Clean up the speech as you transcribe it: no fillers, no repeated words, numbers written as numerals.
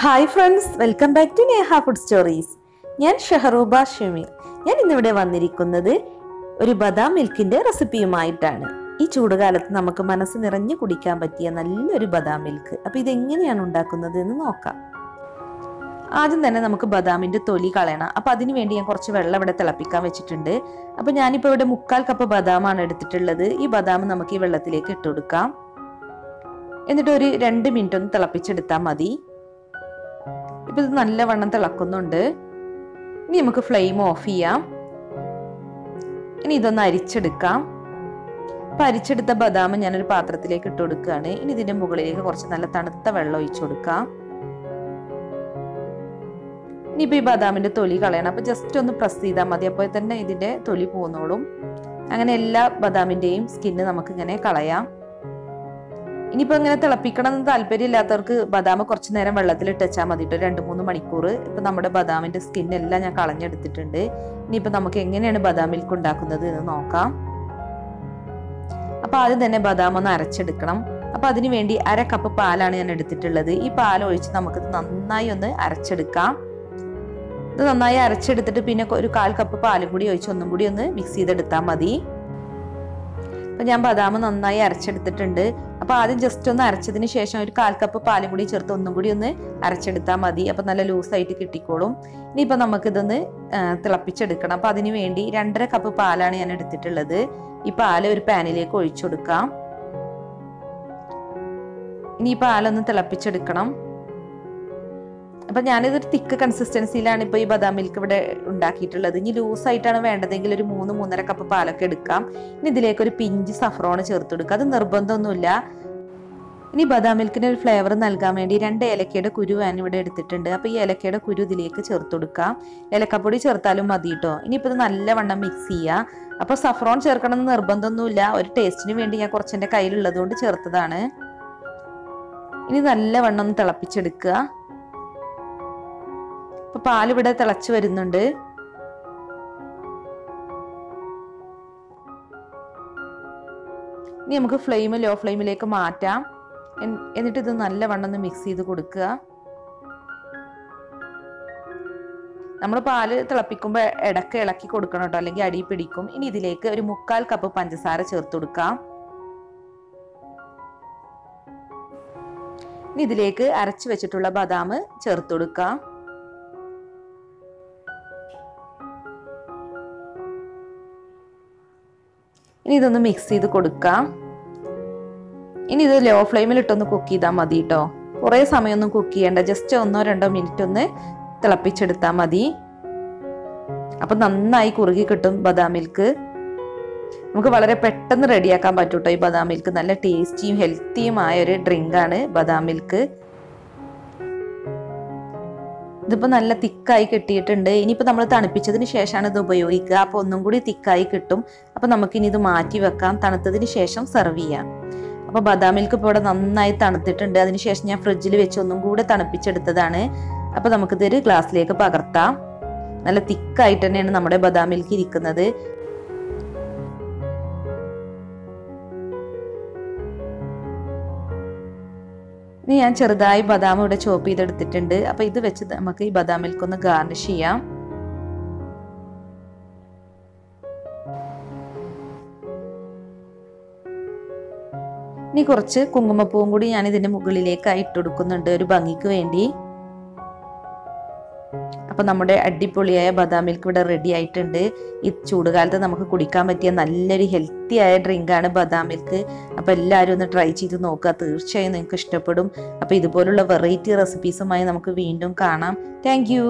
Hi friends, welcome back to Neha food stories. ഞാൻ ഷഹറൂബ ഷമീർ. ഞാൻ ഇന്നിവിടെ വന്നിരിക്കുന്നത് ഒരു ബദാം മിൽക്കിന്റെ റെസിപ്പിയുമായിട്ടാണ്. ഈ ചൂടുകാലത്ത് നമുക്ക് മനസ്സ് നിറഞ്ഞു കുടിക്കാൻ പറ്റിയ നല്ലൊരു ബദാം മിൽക്ക്. അപ്പോൾ ഇതെങ്ങനെയാണ് ഉണ്ടാക്കുന്നത് എന്ന് നോക്കാം. ആദ്യം തന്നെ നമുക്ക് ബദാമിന്റെ തൊലി കളയണം. അപ്പോൾ അതിനു വേണ്ടി ഞാൻ കുറച്ച് വെള്ളം ഇവിടെ തിളപ്പിക്കാൻ വെച്ചിട്ടുണ്ട്. അപ്പോൾ ഞാനിപ്പോൾ ഇവിടെ 1/4 കപ്പ് ബദാമാണ് എടുത്തിട്ടുള്ളത്. ഈ ബദാം നമുക്ക് ഈ വെള്ളത്തിലേക്ക് ഇട്ട് കൊടുക്കാം. എന്നിട്ട് ഒരു 2 മിനിറ്റ് ഒന്ന് തിളപ്പിച്ചെടുത്താൽ മതി. ഇപ്പൊ ഇത് നല്ലവണ്ണം തിളക്കുന്നുണ്ട്. ഇനി നമുക്ക് ഫ്ലെയിം ഓഫ് ചെയ്യാം. ഇനി ഇതൊന്ന് അരിച്ചെടുക്കാം. അപ്പൊ അരിച്ചെടുത്ത ബദാം ഞാനൊരു പാത്രത്തിലേക്ക് ഇട്ട് കൊടുക്കുകയാണ്. ഇനി ഇതിന്റെ മുകളിലേക്ക് കുറച്ച് നല്ല തണുത്ത വെള്ളം ഒഴിച്ചു കൊടുക്കാം. ഇനിയിപ്പോ ഈ ബദാമിന്റെ തൊലി കളയണം. അപ്പൊ ജസ്റ്റ് ഒന്ന് പ്രസ് ചെയ്താൽ മതി. അപ്പോൾ തന്നെ ഇതിന്റെ തൊലി പോന്നോളും. അങ്ങനെ എല്ലാ ബദാമിന്റെയും സ്കിന്ന് നമുക്ക് ഇങ്ങനെ കളയാം. ഇനിയിപ്പോ ഇങ്ങനെ തിളപ്പിക്കണം എന്ന് താല്പര്യമില്ലാത്തവർക്ക് ബദാം കുറച്ചു നേരം വെള്ളത്തിൽ ഇട്ട് വെച്ചാൽ മതി. 2-3 മണിക്കൂർ. ഇപ്പൊ നമ്മുടെ ബദാമിന്റെ സ്കിന്നെല്ലാം ഞാൻ കളഞ്ഞെടുത്തിട്ടുണ്ട്. ഇനിയിപ്പോ നമുക്ക് എങ്ങനെയാണ് ബദാം മിൽക്ക് ഉണ്ടാക്കുന്നത് എന്ന് നോക്കാം. അപ്പൊ ആദ്യം തന്നെ ബദാം ഒന്ന് അരച്ചെടുക്കണം. അപ്പൊ അതിനു വേണ്ടി 1/2 കപ്പ് പാലാണ് ഞാൻ എടുത്തിട്ടുള്ളത്. ഈ പാൽ ഒഴിച്ച് നമുക്ക് നന്നായി ഒന്ന് അരച്ചെടുക്കാം. ഇത് നന്നായി അരച്ചെടുത്തിട്ട് പിന്നെ ഒരു 1/4 കപ്പ് പാലും കൂടി ഒഴിച്ച് ഒന്നും കൂടി ഒന്ന് മിക്സ് ചെയ്തെടുത്താൽ മതി. അപ്പൊ ഞാൻ ബദാം നന്നായി അരച്ചെടുത്തിട്ടുണ്ട്. അപ്പൊ ആദ്യം ജസ്റ്റ് ഒന്ന് അരച്ചതിന് ശേഷം ഒരു 1/4 കപ്പ് പാലും കൂടി ചേർത്ത് ഒന്നും കൂടി ഒന്ന് അരച്ചെടുത്താൽ മതി. അപ്പൊ നല്ല ലൂസായിട്ട് കിട്ടിക്കോളും. ഇനിയിപ്പോ നമുക്ക് ഇതൊന്ന് തിളപ്പിച്ചെടുക്കണം. അപ്പൊ അതിനു വേണ്ടി 2.5 കപ്പ് പാലാണ് ഞാൻ എടുത്തിട്ടുള്ളത്. ഈ പാല് ഒരു പാനിലേക്ക് ഒഴിച്ചു കൊടുക്കാം. ഇനി ഈ പാലൊന്ന് തിളപ്പിച്ചെടുക്കണം. അപ്പൊ ഞാനിതൊരു തിക്ക് കൺസിസ്റ്റൻസിയിലാണ് ഇപ്പൊ ഈ ബദാം മിൽക്ക് ഇവിടെ ഉണ്ടാക്കിയിട്ടുള്ളത്. ഇനി ലൂസായിട്ടാണ് വേണ്ടതെങ്കിൽ ഒരു 3-3.5 കപ്പ് പാലൊക്കെ എടുക്കാം. ഇനി ഇതിലേക്ക് ഒരു പിഞ്ച് സഫ്രോൺ ചേർത്ത് കൊടുക്കുക. അത് നിർബന്ധമൊന്നുമില്ല. ഇനി ബദാം മിൽക്കിന് ഒരു ഫ്ലേവർ നൽകാൻ വേണ്ടി 2 ഏലക്കയുടെ കുരു ഞാൻ ഇവിടെ എടുത്തിട്ടുണ്ട്. അപ്പൊ ഈ ഏലക്കയുടെ കുരു ഇതിലേക്ക് ചേർത്ത് കൊടുക്കാം. ഏലക്കപ്പൊടി ചേർത്താലും മതി കേട്ടോ. ഇനിയിപ്പോൾ ഇത് നല്ലവണ്ണം മിക്സ് ചെയ്യുക. അപ്പൊ സഫ്രോൺ ചേർക്കണം എന്ന് നിർബന്ധമൊന്നുമില്ല. ഒരു ടേസ്റ്റിന് വേണ്ടി ഞാൻ കുറച്ച് എൻ്റെ കയ്യിലുള്ളത് കൊണ്ട് ചേർത്തതാണ്. ഇനി നല്ലവണ്ണം ഒന്ന് തിളപ്പിച്ചെടുക്കുക. അപ്പൊ പാലിവിടെ തിളച്ചു വരുന്നുണ്ട്. ഇനി നമുക്ക് ഫ്ലെയിം ലോ ഫ്ലെയിമിലേക്ക് മാറ്റാം. എന്നിട്ട് ഇത് നല്ലവണ്ണം ഒന്ന് മിക്സ് ചെയ്ത് കൊടുക്കുക. നമ്മൾ പാല് തിളപ്പിക്കുമ്പോൾ ഇടയ്ക്ക് ഇളക്കി കൊടുക്കണം കേട്ടോ, അല്ലെങ്കിൽ അടി പിടിക്കും. ഇനി ഇതിലേക്ക് ഒരു 1/4 കപ്പ് പഞ്ചസാര ചേർത്ത് കൊടുക്കാം. ഇനി ഇതിലേക്ക് അരച്ചു വെച്ചിട്ടുള്ള ബദാം ചേർത്ത് കൊടുക്കാം. ഇനി ഇതൊന്ന് മിക്സ് ചെയ്ത് കൊടുക്കാം. ഇനി ഇത് ലോ ഫ്ലെയിമിൽ ഇട്ടൊന്ന് കുക്ക് ചെയ്താൽ മതി കേട്ടോ. കുറേ സമയമൊന്നും കുക്ക് ചെയ്യേണ്ട. ജസ്റ്റ് 1-2 മിനിറ്റ് ഒന്ന് തിളപ്പിച്ചെടുത്താൽ മതി. അപ്പൊ നന്നായി കുറുകി കിട്ടും ബദാം മിൽക്ക്. നമുക്ക് വളരെ പെട്ടെന്ന് റെഡിയാക്കാൻ പറ്റും കേട്ടോ ഈ ബദാം മിൽക്ക്. നല്ല ടേസ്റ്റിയും ഹെൽത്തിയുമായ ഒരു ഡ്രിങ്കാണ് ബദാം മിൽക്ക്. ഇതിപ്പോൾ നല്ല തിക്കായി കിട്ടിയിട്ടുണ്ട്. ഇനിയിപ്പോൾ നമ്മൾ തണുപ്പിച്ചതിന് ശേഷമാണ് ഇത് ഉപയോഗിക്കുക. അപ്പോൾ ഒന്നും കൂടി തിക്കായി കിട്ടും. അപ്പോൾ നമുക്കിനി ഇത് മാറ്റി വെക്കാം. തണുത്തതിന് ശേഷം സെർവ് ചെയ്യാം. അപ്പോൾ ബദാം മിൽക്ക് ഇപ്പോൾ ഇവിടെ നന്നായി തണുത്തിട്ടുണ്ട്. അതിനുശേഷം ഞാൻ ഫ്രിഡ്ജിൽ വെച്ച് ഒന്നും കൂടെ തണുപ്പിച്ചെടുത്തതാണ്. അപ്പോൾ നമുക്കിതൊരു ഗ്ലാസ്സിലേക്ക് പകർത്താം. നല്ല തിക്കായിട്ട് തന്നെയാണ് നമ്മുടെ ബദാം മിൽക്ക് ഇരിക്കുന്നത്. ഇനി ഞാൻ ചെറുതായി ബദാം ഇവിടെ ചോപ്പ് ചെയ്തെടുത്തിട്ടുണ്ട്. അപ്പൊ ഇത് വെച്ച് നമുക്ക് ഈ ബദാം മിൽക്ക് ഒന്ന് ഗാർണിഷ് ചെയ്യാം. ഇനി കുറച്ച് കുങ്കുമപ്പൂവും കൂടി ഞാൻ ഇതിന്റെ മുകളിലേക്ക് ഇട്ട് കൊടുക്കുന്നുണ്ട് ഒരു ഭംഗിക്ക് വേണ്ടി. അപ്പൊ നമ്മുടെ അടിപൊളിയായ ബദാം മിൽക്ക് ഇവിടെ റെഡി ആയിട്ടുണ്ട്. ഈ ചൂടുകാലത്ത് നമുക്ക് കുടിക്കാൻ പറ്റിയ നല്ലൊരു ഹെൽത്തി ആയ ഡ്രിങ്കാണ് ബദാം മിൽക്ക്. അപ്പൊ എല്ലാവരും ഒന്ന് ട്രൈ ചെയ്ത് നോക്കുക. തീർച്ചയായും നിങ്ങൾക്ക് ഇഷ്ടപ്പെടും. അപ്പൊ ഇതുപോലുള്ള വെറൈറ്റി റെസിപ്പീസുമായി നമുക്ക് വീണ്ടും കാണാം. Thank you.